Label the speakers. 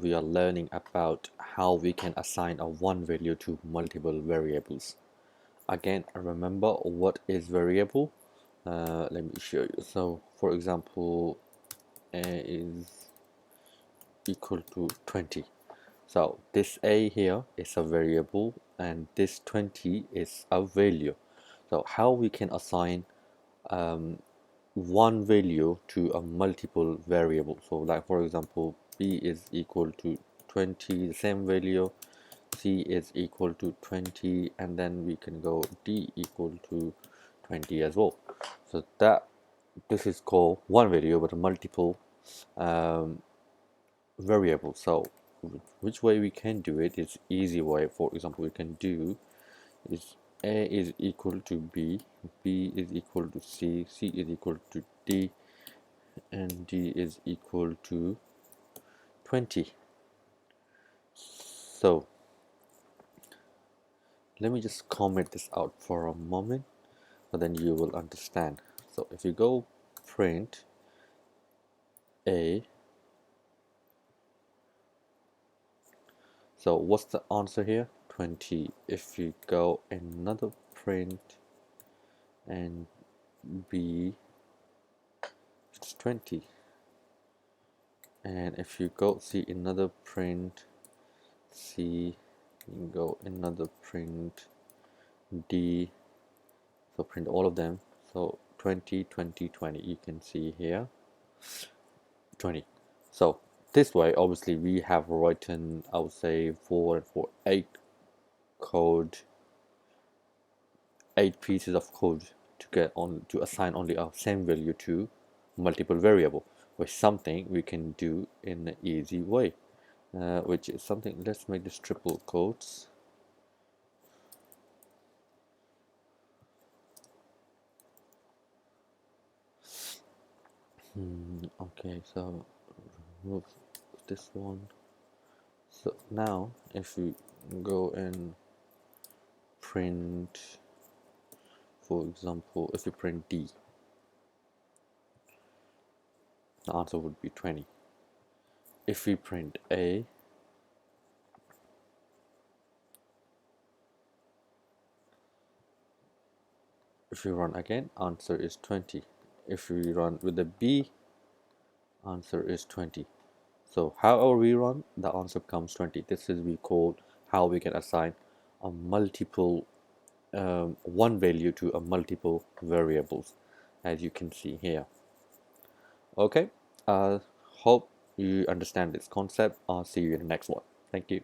Speaker 1: we are learning about how we can assign a one value to multiple variables. Again, remember what is variable. Let me show you. So for example, a is equal to 20. So this a here is a variable and this 20 is a value. So how we can assign one value to a multiple variable. So like for example, b is equal to 20, the same value, c is equal to 20, and then we can go d equal to 20 as well. So that this is called one value but a multiple variable. So which way we can do it is easy way. For example, we can do is a is equal to b, b is equal to c, c is equal to d, and d is equal to 20. So let me just comment this out for a moment, but then you will understand. So if you go print a, so what's the answer here? 20. If you go another print and b, it's 20. And if you go see another print c, you can go another print d, so print all of them. So 20, 20, 20, you can see here 20. So this way obviously we have written, I would say, for 8 pieces of code to get on to assign only a same value to multiple variable, which something we can do in an easy way, which is something. Let's make this triple quotes. Okay, so remove this one. So now if we go and print, for example, if we print d, the answer would be 20. If we print a, if we run again, answer is 20. If we run with the b, answer is 20. So however we run, the answer becomes 20. This is we call how we can assign a multiple one value to a multiple variables, as you can see here. Okay, hope you understand this concept. I'll see you in the next one. Thank you.